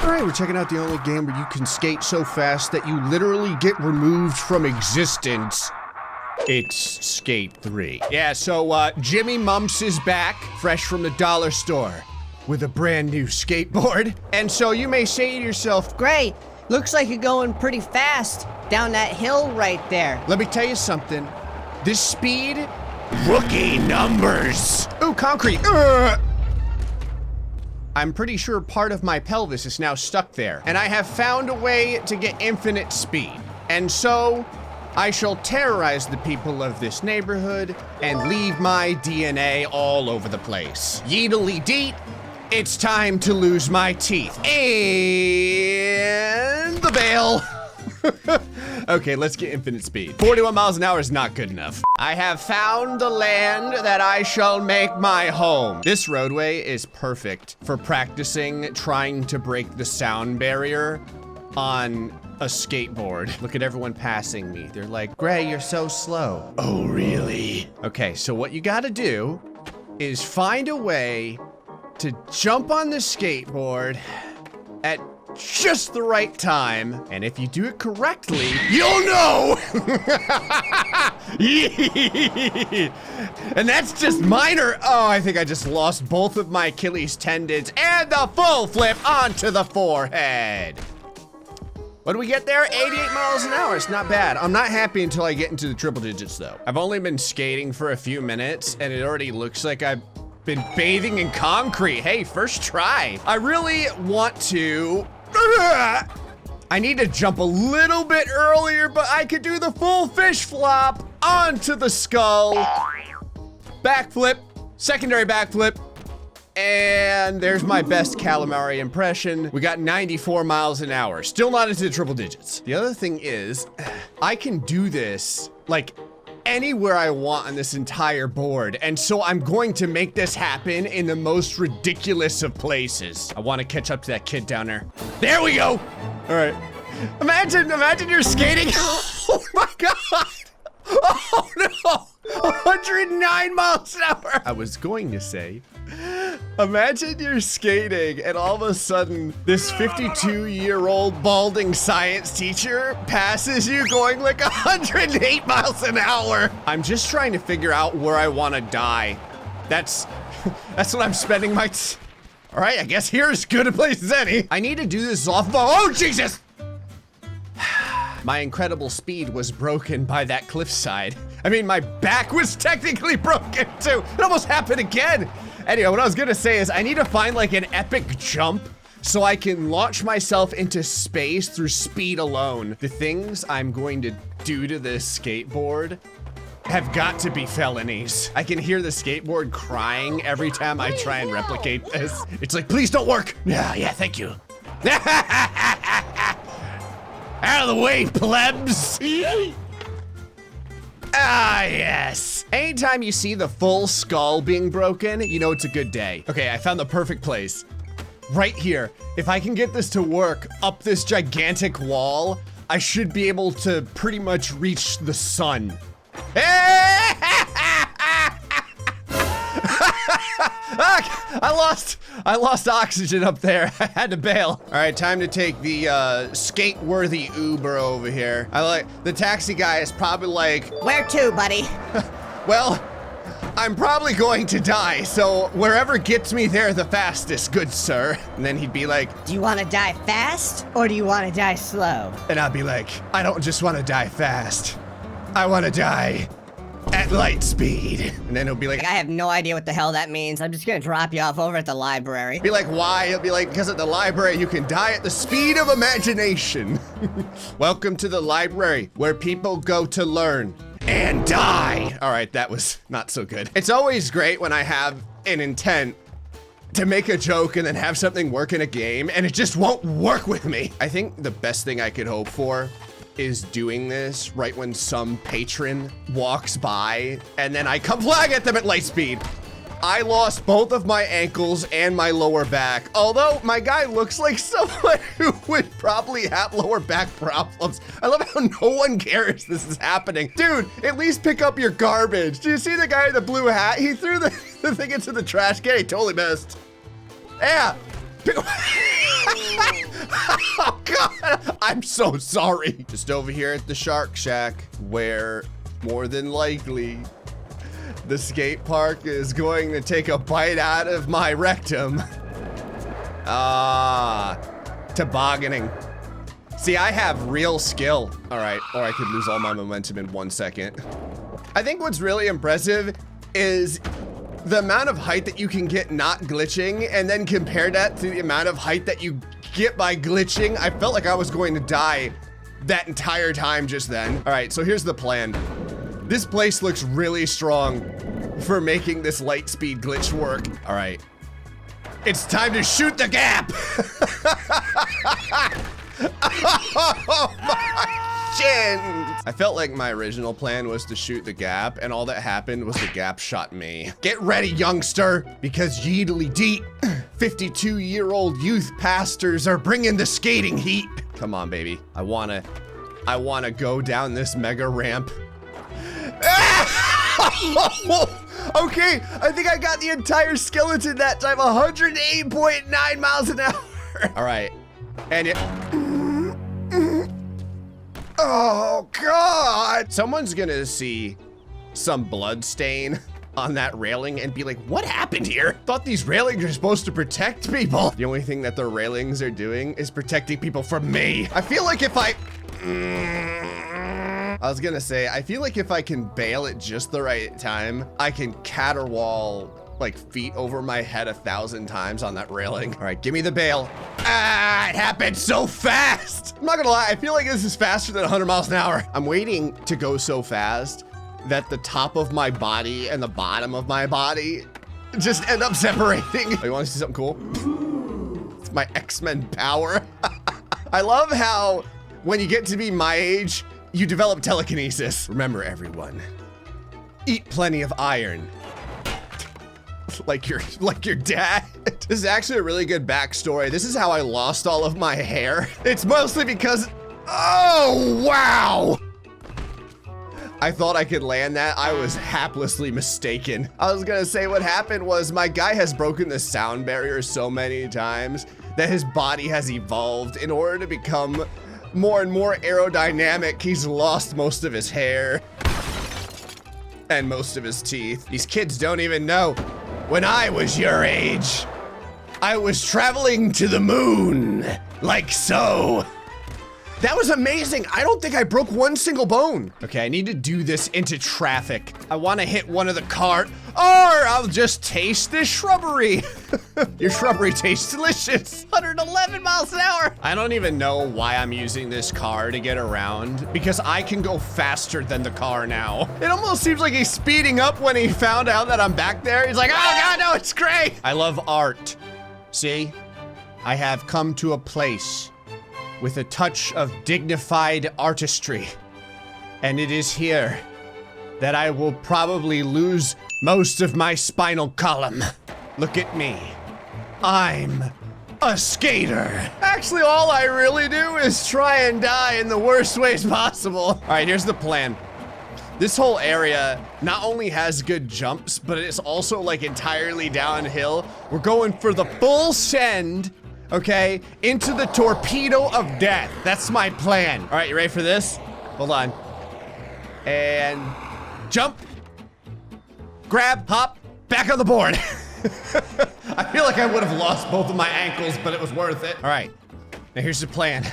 All right, we're checking out the only game where you can skate so fast that you literally get removed from existence. It's Skate 3. Yeah, so Jimmy Mumps is back, fresh from the dollar store, with a brand new skateboard. And so you may say to yourself, Gray, looks like you're going pretty fast down that hill right there. let me tell you something. This speed, rookie numbers. Ooh, concrete. I'm pretty sure part of my pelvis is now stuck there, and I have found a way to get infinite speed. And so, I shall terrorize the people of this neighborhood and leave my DNA all over the place. Yeedly deet, it's time to lose my teeth. And the bail. Okay, let's get infinite speed. 41 miles an hour is not good enough. I have found the land that I shall make my home. This roadway is perfect for practicing trying to break the sound barrier on a skateboard. Look at everyone passing me. They're like, Gray, you're so slow. Oh, really? Okay, so what you gotta do is find a way to jump on the skateboard at just the right time, and if you do it correctly, you'll know! And that's just minor. Oh, I think I just lost both of my Achilles tendons and the full flip onto the forehead. What do we get there? 88 miles an hour, it's not bad. I'm not happy until I get into the triple digits though. I've only been skating for a few minutes and it already looks like I've been bathing in concrete. Hey, first try. I really want to, I need to jump a little bit earlier, but I could do the full fish flop onto the skull. Backflip, secondary backflip, and there's my best calamari impression. We got 94 miles an hour, still not into the triple digits. The other thing is, I can do this like anywhere I want on this entire board, and so I'm going to make this happen in the most ridiculous of places. I want to catch up to that kid down there. There we go. All right. Imagine you're skating. Oh my God. Oh no. 109 miles an hour. I was going to say, imagine you're skating and all of a sudden this 52-year-old balding science teacher passes you going like 108 miles an hour. I'm just trying to figure out where I want to die. That's what I'm spending my all right, I guess here's as good a place as any. I need to do this off of, oh Jesus! My incredible speed was broken by that cliffside. I mean, my back was technically broken too. It almost happened again. Anyway, what I was gonna say is I need to find like an epic jump so I can launch myself into space through speed alone. The things I'm going to do to this skateboard have got to be felonies. I can hear the skateboard crying every time I try and replicate this. It's like, please don't work. Yeah, thank you. Out of the way, plebs! Ah, yes. Anytime you see the full skull being broken, you know it's a good day. Okay, I found the perfect place. Right here. If I can get this to work up this gigantic wall, I should be able to pretty much reach the sun. I lost oxygen up there. I had to bail. All right, time to take the skate-worthy Uber over here. The taxi guy is probably like, Where to, buddy? well, I'm probably going to die, so wherever gets me there the fastest, good sir. And then he'd be like, Do you want to die fast or do you want to die slow? and I'd be like, I don't just want to die fast. I want to die at light speed. And then he'll be like, I have no idea what the hell that means. I'm just gonna drop you off over at the library. be like, why? He'll be like, because at the library you can die at the speed of imagination. Welcome to the library, where people go to learn and die. All right, that was not so good. It's always great when I have an intent to make a joke and then have something work in a game and it just won't work with me. I think the best thing I could hope for is doing this right when some patron walks by and then I come flying at them at light speed. I lost both of my ankles and my lower back. Although my guy looks like someone who would probably have lower back problems. I love how no one cares this is happening. Dude, at least pick up your garbage. Do you see the guy in the blue hat? He threw the thing into the trash can. He totally missed. Yeah. Oh God, I'm so sorry. Just over here at the Shark Shack, where more than likely the skate park is going to take a bite out of my rectum. Tobogganing. See, I have real skill. All right, or I could lose all my momentum in 1 second. I think what's really impressive is the amount of height that you can get not glitching, and then compare that to the amount of height that you get by glitching. I felt like I was going to die that entire time just then. All right, so here's the plan. This place looks really strong for making this light speed glitch work. All right, it's time to shoot the gap. Oh my shins. I felt like my original plan was to shoot the gap, and all that happened was the gap shot me. Get ready, youngster, because yeedly deet, 52-year-old youth pastors are bringing the skating heat. Come on, baby. I wanna go down this mega ramp. Okay, I think I got the entire skeleton that time, 108.9 miles an hour. All right, and it, oh God. Someone's gonna see some blood stain on that railing and be like, what happened here? Thought these railings are supposed to protect people. The only thing that the railings are doing is protecting people from me. I feel like if I was gonna say, I feel like if I can bail at just the right time, I can caterwaul like feet over my head 1,000 times on that railing. All right, give me the bail. Ah, it happened so fast. I'm not gonna lie, I feel like this is faster than 100 miles an hour. I'm waiting to go so fast that the top of my body and the bottom of my body just end up separating. Oh, you wanna see something cool? It's my X-Men power. I love how when you get to be my age, you develop telekinesis. Remember, everyone, eat plenty of iron. Like your dad. This is actually a really good backstory. This is how I lost all of my hair. It's mostly because, oh, wow. I thought I could land that. I was haplessly mistaken. I was gonna say what happened was my guy has broken the sound barrier so many times that his body has evolved in order to become more and more aerodynamic. He's lost most of his hair and most of his teeth. These kids don't even know. When I was your age, I was traveling to the moon, like so. That was amazing. I don't think I broke one single bone. Okay, I need to do this into traffic. I want to hit one of the cart, or I'll just taste this shrubbery. Your shrubbery tastes delicious. 111 miles an hour. I don't even know why I'm using this car to get around, because I can go faster than the car now. It almost seems like he's speeding up when he found out that I'm back there. He's like, oh God, no, it's great. I love art. See, I have come to a place with a touch of dignified artistry. And it is here that I will probably lose most of my spinal column. Look at me. I'm a skater. Actually, all I really do is try and die in the worst ways possible. All right, here's the plan. This whole area not only has good jumps, but it's also like entirely downhill. We're going for the full send, okay, into the torpedo of death. That's my plan. All right, you ready for this? Hold on. And jump, grab, hop, back on the board. I feel like I would have lost both of my ankles, but it was worth it. All right, now here's the plan.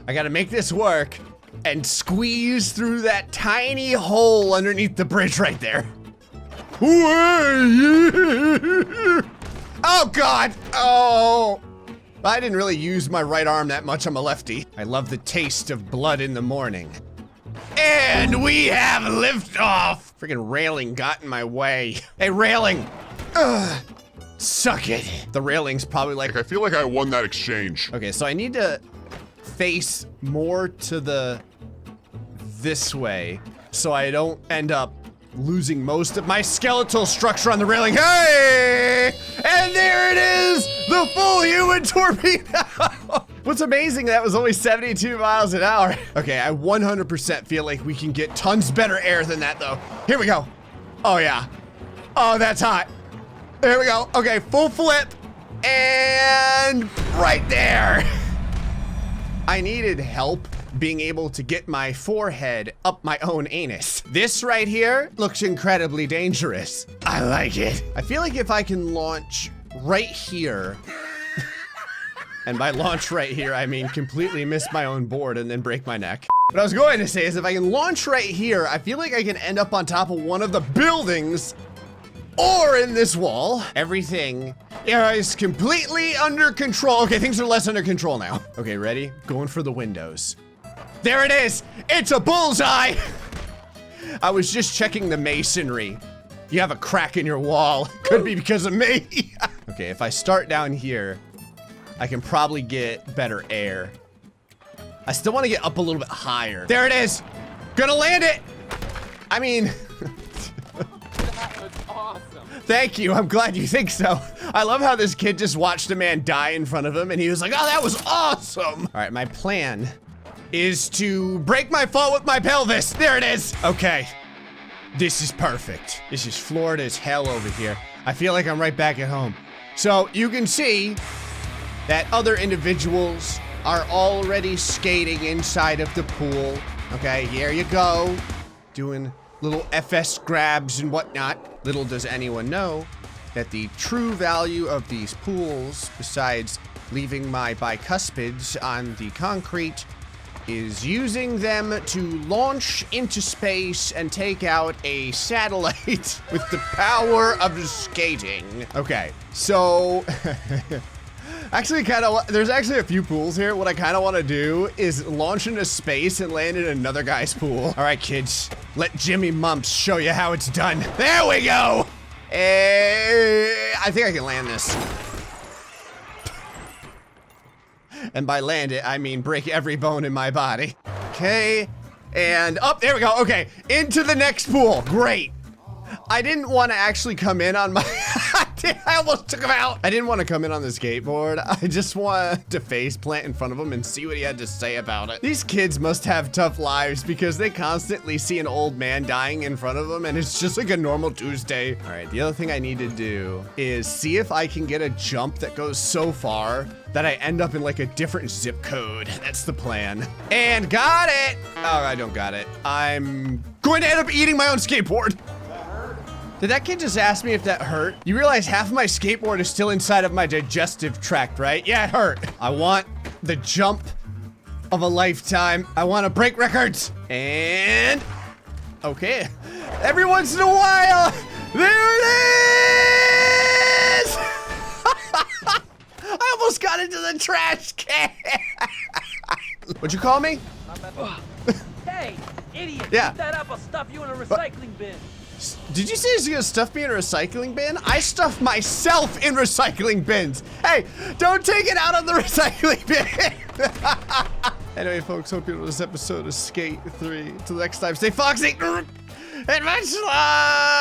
I gotta make this work and squeeze through that tiny hole underneath the bridge right there. Oh God, oh. I didn't really use my right arm that much. I'm a lefty. I love the taste of blood in the morning. And we have liftoff. Freaking railing got in my way. Hey, railing. Ugh. Suck it. The railing's probably like, I feel like I won that exchange. okay, so I need to face more to this way so I don't end up losing most of my skeletal structure on the railing. Hey! And there it is! The full human torpedo! What's amazing, that was only 72 miles an hour. Okay, I 100% feel like we can get tons better air than that though. Here we go. Oh yeah. Oh, that's hot. There we go. Okay, full flip. And right there. I needed help being able to get my forehead up my own anus. This right here looks incredibly dangerous. I like it. I feel like if I can launch right here, and by launch right here, I mean completely miss my own board and then break my neck. What I was going to say is if I can launch right here, I feel like I can end up on top of one of the buildings or in this wall. Everything is completely under control. Okay, things are less under control now. Okay, ready? Going for the windows. There it is. It's a bullseye. I was just checking the masonry. You have a crack in your wall. Could be because of me. Okay, if I start down here, I can probably get better air. I still want to get up a little bit higher. There it is. Gonna land it. I mean, That was awesome. thank you. I'm glad you think so. I love how this kid just watched a man die in front of him and he was like, oh, that was awesome. All right, my plan is to break my fall with my pelvis. There it is. Okay, this is perfect. This is Florida as hell over here. I feel like I'm right back at home. So you can see that other individuals are already skating inside of the pool. Okay, here you go. Doing little FS grabs and whatnot. Little does anyone know that the true value of these pools, besides leaving my bicuspids on the concrete, is using them to launch into space and take out a satellite with the power of skating. Okay, so actually there's actually a few pools here. What I kind of want to do is launch into space and land in another guy's pool. All right, kids, let Jimmy Mumps show you how it's done. There we go. I think I can land this. And by land it, I mean break every bone in my body. Okay, and up, there we go. Okay, into the next pool. Great. I didn't want to actually come in on my, I almost took him out. I didn't want to come in on the skateboard. I just wanted to face plant in front of him and see what he had to say about it. These kids must have tough lives because they constantly see an old man dying in front of them and it's just like a normal Tuesday. All right, the other thing I need to do is see if I can get a jump that goes so far that I end up in like a different zip code. That's the plan. And got it. Oh, I don't got it. I'm going to end up eating my own skateboard. Did that kid just ask me if that hurt? You realize half of my skateboard is still inside of my digestive tract, right? Yeah, it hurt. I want the jump of a lifetime. I want to break records. And, okay. Every once in a while, there it is! I almost got into the trash can. What'd you call me? Hey, idiot! Yeah. Keep that up, I'll stuff you in a recycling bin. Did you say you're gonna stuff me in a recycling bin? I stuff myself in recycling bins. Hey, don't take it out on the recycling bin. Anyway, folks, hope you enjoyed this episode of Skate 3. Till next time, stay foxy and much love.